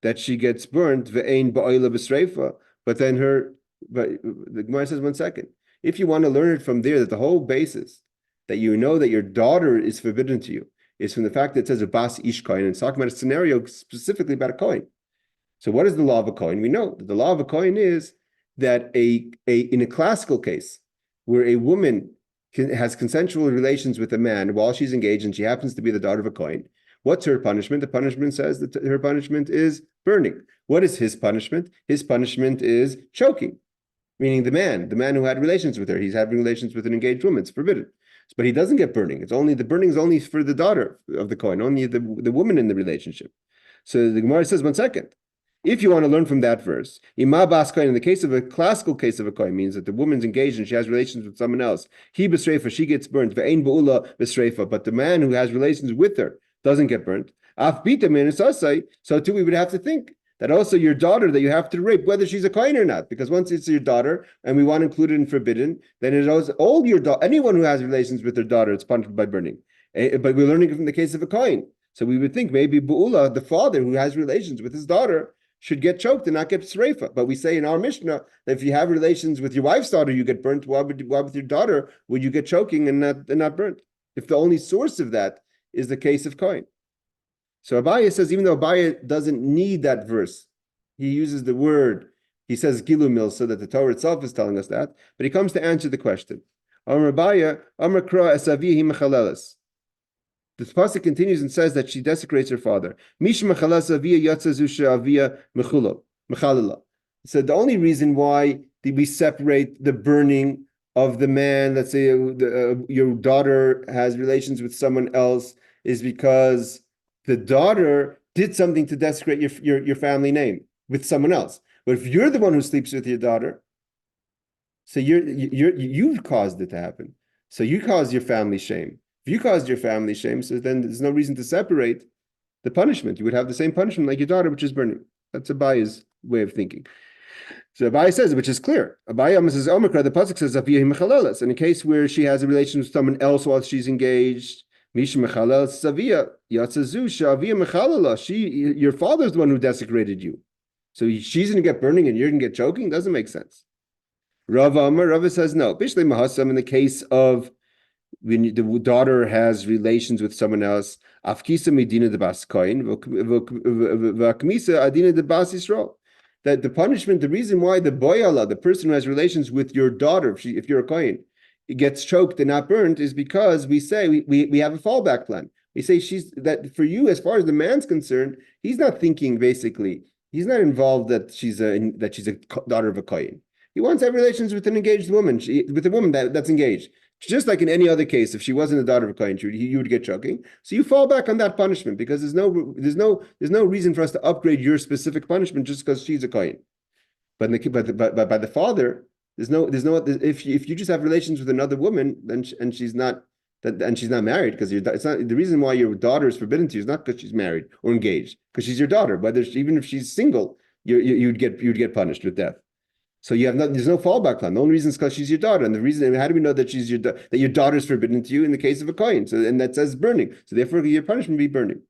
that she gets burnt ve'ein ba'oila besreifa, but the Gemara says, 1 second. If you want to learn it from there, that the whole basis that you know that your daughter is forbidden to you is from the fact that it says a bas ish kohen, and it's talking about a scenario specifically about a kohen. So what is the law of a kohen? We know that the law of a kohen is that in a classical case where a woman has consensual relations with a man while she's engaged and she happens to be the daughter of a kohen, what's her punishment? The punishment says that her punishment is burning. What is his punishment? His punishment is choking, meaning the man who had relations with her. He's having relations with an engaged woman. It's forbidden. But he doesn't get burning. The burning is only for the daughter of the kohen, only the woman in the relationship. So the Gemara says, 1 second. If you want to learn from that verse, Ima Bas Kohen, in the case of a classical case of a Kohen, means that the woman's engaged and she has relations with someone else. He besreifa, she gets burnt. Ve'ein ba'ula besreifa, but the man who has relations with her doesn't get burnt. Af bita min esasai, so too we would have to think that also your daughter that you have to rape, whether she's a Kohen or not, because once it's your daughter and we want to include it in forbidden, then it is all your daughter. Anyone who has relations with their daughter, it's punished by burning. But we're learning from the case of a Kohen. So we would think maybe Ba'ula, the father who has relations with his daughter, should get choked and not get sreifa. But we say in our Mishnah that if you have relations with your wife's daughter, you get burnt. Why with your daughter would you get choking and not burnt? If the only source of that is the case of Kohen. So Abaye says, even though Abaye doesn't need that verse, he uses the word, he says gilumil, so that the Torah itself is telling us that, but he comes to answer the question. Amar Abaya, Amar Kra Esaviya Himachalelas. The pasuk continues and says that she desecrates her father. Mish Mechalas Avia Yatza Zusha Avia Mechalala. So the only reason why did we separate the burning of the man, let's say your daughter has relations with someone else, is because the daughter did something to desecrate your family name with someone else. But if you're the one who sleeps with your daughter, so you've caused it to happen. So you caused your family shame. If you caused your family shame, so then there's no reason to separate the punishment. You would have the same punishment like your daughter, which is burning. That's Abaya's way of thinking. So Abaya says, which is clear. Abaya says, Omikra, the pasuk says, Aviyah Mechalelas. In a case where she has a relation with someone else while she's engaged, Misha Mechalelas Savia, Yatzazu, Shavia Mechalala. Your father's the one who desecrated you. So she's going to get burning and you're going to get choking? Doesn't make sense. Rava says, no. Bishlei Mahasam, in the case of when the daughter has relations with someone else, Afkisa Medina de Bas Koin, Vakmisa Adina de Bas Yisrael. That the punishment, the reason why the boyala, the person who has relations with your daughter, if you're a kohen, it gets choked and not burnt, is because we say we have a fallback plan. We say that for you, as far as the man's concerned, he's not thinking basically. He's not involved that she's a daughter of a kohen. He wants to have relations with an engaged woman, with a woman that's engaged. Just like in any other case, if she wasn't a daughter of a kohen, you would get choking. So you fall back on that punishment because there's no reason for us to upgrade your specific punishment just because she's a kohen. But by the father, there's no if you just have relations with another woman, then she's not married because it's not the reason why your daughter is forbidden to you is not because she's married or engaged, because she's your daughter. Even if she's single, you'd get punished with death. So there's no fallback plan. The only reason is because she's your daughter, and the reason, how do we know that that your daughter is forbidden to you in the case of a kohen? So, and that says burning. So therefore, your punishment be burning.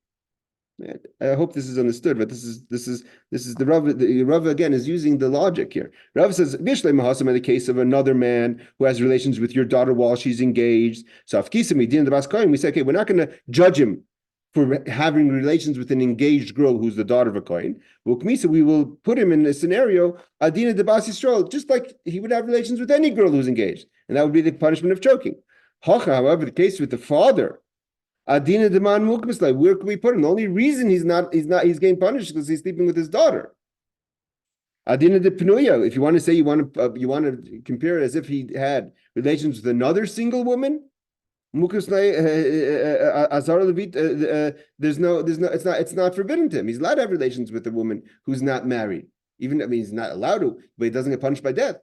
I hope this is understood, but this is the Rav. The Rav again is using the logic here. Rav says Mishlei Mahasam in the case of another man who has relations with your daughter while she's engaged. So Afkisa Din the Bas Kohen, we say, okay, we're not going to judge him for having relations with an engaged girl who's the daughter of a kohen. We will put him in a scenario, Adina de Bas Yisrael, just like he would have relations with any girl who's engaged. And that would be the punishment of choking. However, the case with the father, Adina de Man Mukmislai, where can we put him? The only reason he's getting punished because he's sleeping with his daughter. Adina de Pnuya, if you want to say you want to compare it as if he had relations with another single woman, it's not forbidden to him. He's allowed to have relations with a woman who's not married. He's not allowed to, but he doesn't get punished by death.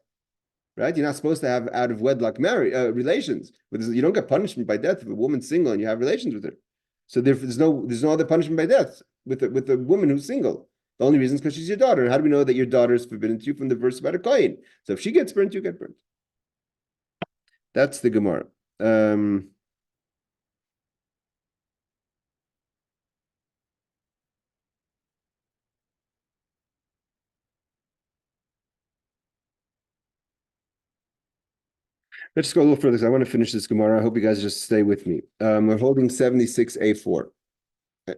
Right? You're not supposed to have out of wedlock relations. You don't get punishment by death if a woman's single and you have relations with her. So there's no other punishment by death with a woman who's single. The only reason is because she's your daughter. And how do we know that your daughter is forbidden to you from the verse about a kohen? So if she gets burnt, you get burnt. That's the Gemara. Let's just go a little further because I want to finish this Gemara. I hope you guys just stay with me. We're holding 76a4.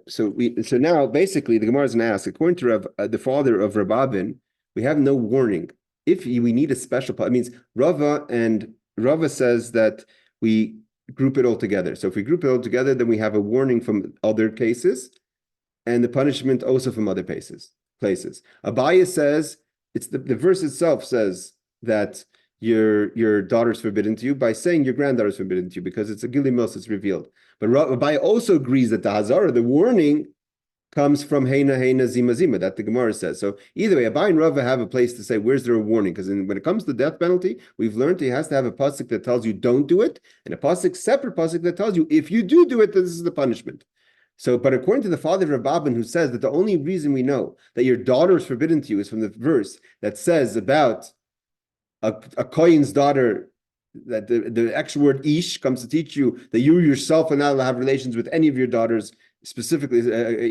So now basically the Gemara is going to ask, according to the father of Rababin, we have no warning. If we need a special, it means Rava says that we group it all together. So if we group it all together, then we have a warning from other cases and the punishment also from other places. Abaya says the verse itself says that your daughter's forbidden to you by saying your granddaughter's forbidden to you because it's a Gili Mills, it's revealed. But Rabbi also agrees that the Hazara, the warning, comes from Heina Zima that the Gemara says. So either way, Abai and Rava have a place to say where's there a warning, because when it comes to death penalty, we've learned he has to have a pasuk that tells you don't do it, and a separate pasuk that tells you if you do it, this is the punishment. So, but according to the father of Rababin, who says that the only reason we know that your daughter is forbidden to you is from the verse that says about a kohen's daughter, that the extra word ish comes to teach you that you yourself are not allowed to have relations with any of your daughters, specifically,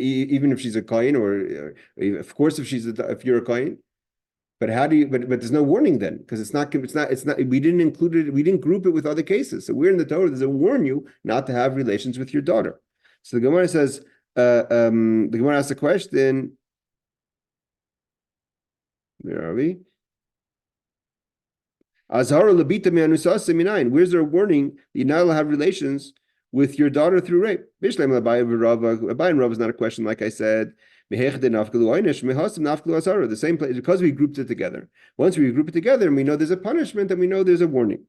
even if she's a kohen, or of course if you're a kohen. But how do you? But there's no warning then, because it's not. We didn't include it. We didn't group it with other cases. So we're in the Torah. There's a warn you not to have relations with your daughter. So the Gemara says. The Gemara asks a question. Where are we? Azhara labita me'anusasa minayin. Where's there a warning that you're not allowed to have relations with your daughter through rape? Bishleim Abai and Rav is not a question, like I said. The same place, because we grouped it together. Once we group it together and we know there's a punishment and we know there's a warning.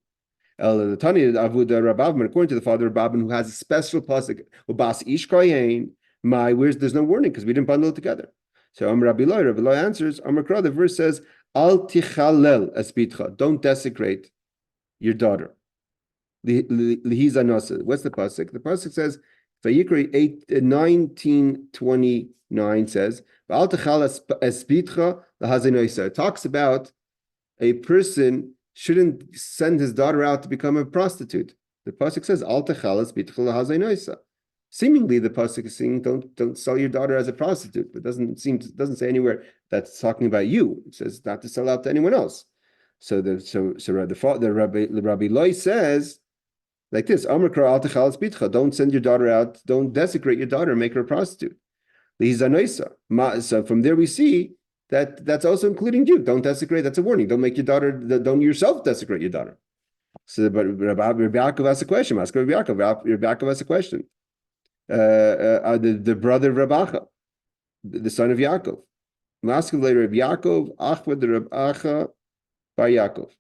According to the father of Rabban, who has a special pasuk, where's there's no warning because we didn't bundle it together. So Rabbi Loi answers, the verse says, Al tichalel esbitcha, don't desecrate your daughter. What's the pasuk? The pasuk says, Vayikra 19:29 says, Al tichal esbitcha lahazinoisa. It talks about a person shouldn't send his daughter out to become a prostitute. The pasuk says, Al tichal esbitcha lahazinoisa. Seemingly, the pasuk is saying, don't sell your daughter as a prostitute, but doesn't say anywhere that's talking about you. It says not to sell out to anyone else. So the Rabbi Loi says like this: don't send your daughter out, don't desecrate your daughter, make her a prostitute. So from there we see that that's also including you. Don't desecrate. That's a warning. Don't make your daughter. Don't yourself desecrate your daughter. So, but Rabbi Yaakov asks a question. Ask Rabbi Yaakov. Rabbi Yaakov asks a question. The brother of Rabacha, the son of Yaakov. Ask him later, Rabbi Yaakov, Achvad Rabacha bar Yaakov.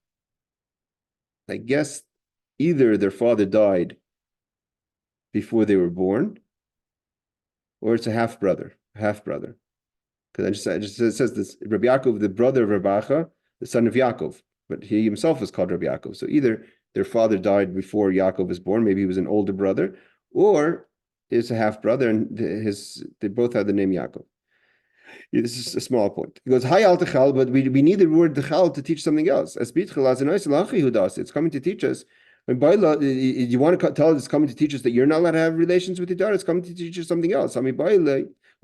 I guess either their father died before they were born, or it's a half brother. Because it says this, Rabbi Yaakov, the brother of Rabacha, the son of Yaakov, but he himself was called Rabbi Yaakov. So either their father died before Yaakov was born, maybe he was an older brother, or is a half brother, and they both had the name Yaakov. This is a small point. He goes, "Hi al techal," but we need the word techal to teach something else. It's coming to teach us. When you want to tell us it's coming to teach us that you're not allowed to have relations with your daughter. It's coming to teach us something else. We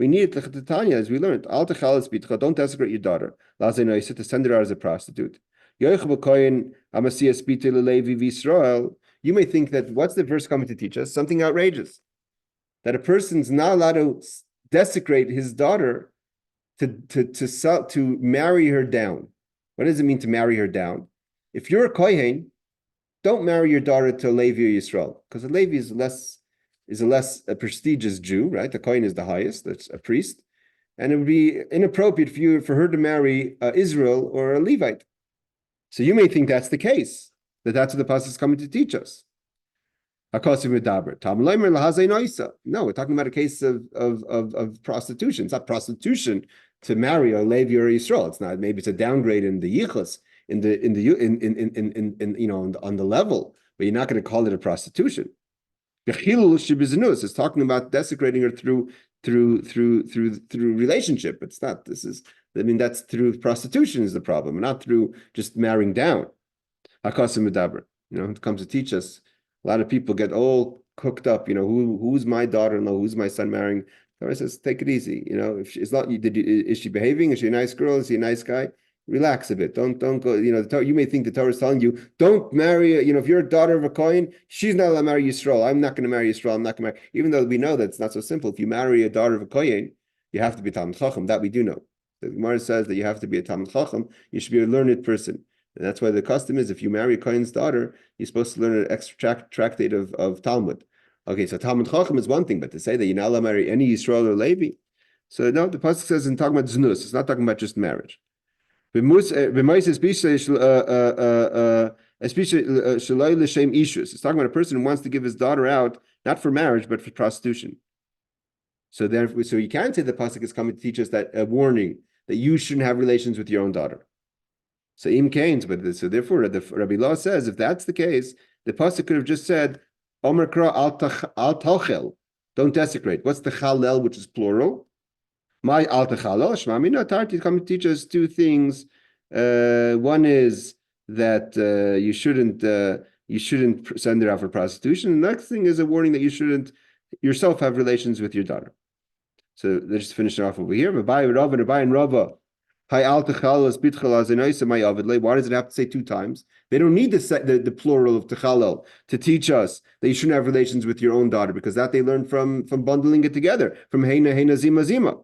need Tanya, as we learned. Al techal is bitcha. Don't desecrate your daughter. To send her out as a prostitute. You may think that what's the verse coming to teach us? Something outrageous. That a person's not allowed to desecrate his daughter to marry her down. What does it mean to marry her down? If you're a kohen, don't marry your daughter to a Levi or Yisrael, because a Levi is a less prestigious Jew, right? The kohen is the highest, that's a priest, and it would be inappropriate for her to marry Israel or a Levite. So you may think that's the case, that's what the pasuk is coming to teach us. No, we're talking about a case of prostitution. It's not prostitution to marry a Levi or Yisrael. It's not. Maybe it's a downgrade in the yichus, on the level, but you're not going to call it a prostitution. It's talking about desecrating her through relationship. It's not. That's through prostitution is the problem, not through just marrying down. It comes to teach us. A lot of people get all cooked up, who's my daughter-in-law, who's my son marrying. Torah says, take it easy. If it's not, is she behaving? Is she a nice girl? Is he a nice guy? Relax a bit. Don't go. You may think the Torah is telling you, don't marry. If you're a daughter of a kohen, she's not allowed to marry Yisrael. I'm not going to marry Yisrael. I'm not going to marry. Even though we know that it's not so simple. If you marry a daughter of a kohen, you have to be Talmud Chacham. That we do know. The Gemara says that you have to be a Talmud Chacham. You should be a learned person. And that's why the custom is if you marry a kohen's daughter, you're supposed to learn an extra tractate of Talmud. Okay, so Talmud Chacham is one thing, but to say that you're not allowed to marry any Yisrael or Levi, so no, the pasuk says in talking about znus, it's not talking about just marriage. It's talking about a person who wants to give his daughter out not for marriage but for prostitution. So you can't say the pasuk is coming to teach us that a warning that you shouldn't have relations with your own daughter. So therefore, the Rabbi Law says if that's the case, the pasuk could have just said, "Omer kra al tachel," don't desecrate. What's the chalel, which is plural? My al tachalel shmamina tarti is coming to teach us two things. One is that you shouldn't send her out for prostitution. The next thing is a warning that you shouldn't yourself have relations with your daughter. So let's just finish it off over here. Why does it have to say two times? They don't need the plural of techalel to teach us that you shouldn't have relations with your own daughter, because that they learn from bundling it together, from heina zima zima.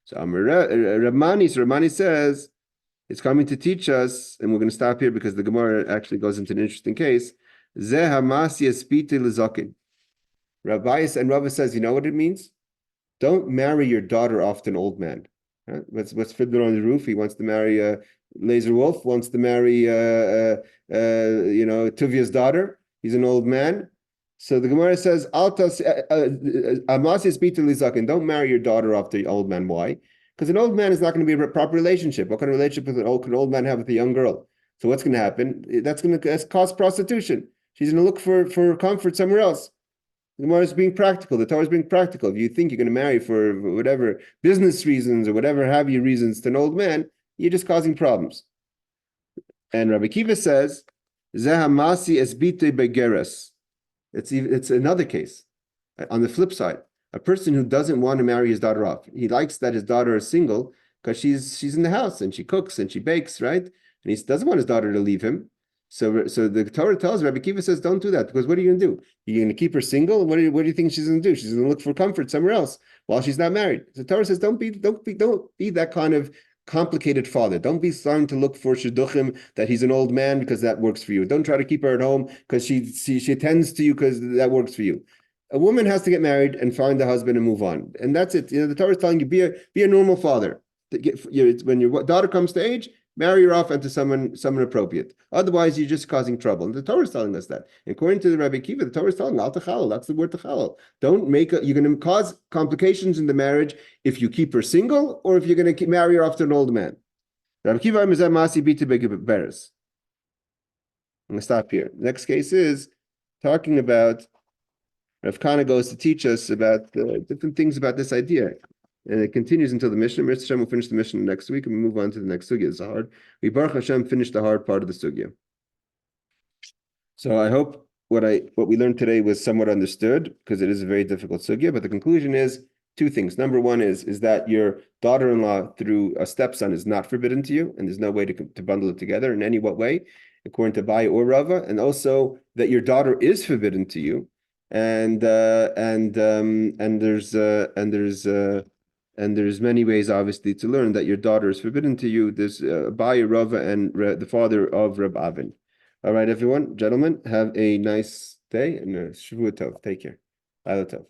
So Ramani says, is coming to teach us, and we're going to stop here because the Gemara actually goes into an interesting case. Zeh hamasi espiti lezakin. Rabbi and Rava says, you know what it means? Don't marry your daughter off to an old man. Right? What's Fiddler on the Roof? He wants to marry Laser Wolf, wants to marry Tuvia's daughter. He's an old man. So the Gemara says, don't marry your daughter off to an old man. Why? Because an old man is not going to be a proper relationship. What kind of relationship can an old man have with a young girl? So what's going to happen? That's going to cause prostitution. She's going to look for comfort somewhere else. The Gemara is being practical. The Torah is being practical. If you think you're going to marry for whatever business reasons or whatever have you reasons to an old man, you're just causing problems. And Rabbi Kiva says, "Zehamasi esbite begeres." It's another case. On the flip side, a person who doesn't want to marry his daughter off, he likes that his daughter is single because she's in the house and she cooks and she bakes, right? And he doesn't want his daughter to leave him. So the Torah tells, Rabbi Kiva says, don't do that, because what are you going to do? You're going to keep her single? What do you think she's going to do? She's going to look for comfort somewhere else while she's not married. The Torah says, don't be that kind of complicated father. Don't be starting to look for shidduchim that he's an old man because that works for you. Don't try to keep her at home because she attends to you because that works for you. A woman has to get married and find a husband and move on, and that's it. The Torah is telling you, be a normal father. When your daughter comes to age, marry her off into someone appropriate. Otherwise, you're just causing trouble. And the Torah is telling us that. According to the Rabbi Kiva, the Torah is telling al techalel. That's the word techalel. Don't you're going to cause complications in the marriage if you keep her single or if you're going to marry her off to an old man. Rabbi Kiva masi biti begeberes. I'm going to stop here. Next case is talking about Rav Kana goes to teach us about different things about this idea. And it continues until the Mishnah. Mr. Hashem will finish the Mishnah next week, and we move on to the next sugya. It's hard. We Baruch Hashem finished the hard part of the sugya. So I hope what we learned today was somewhat understood, because it is a very difficult sugya. But the conclusion is two things. Number one is that your daughter-in-law through a stepson is not forbidden to you, and there's no way to bundle it together in any way, according to Bai or Rava, and also that your daughter is forbidden to you, and there's many ways, obviously, to learn that your daughter is forbidden to you. There's Bai, Rava, and the father of Reb Avin. All right, everyone, gentlemen, have a nice day and Shavua Tov. Take care. Laila Tov.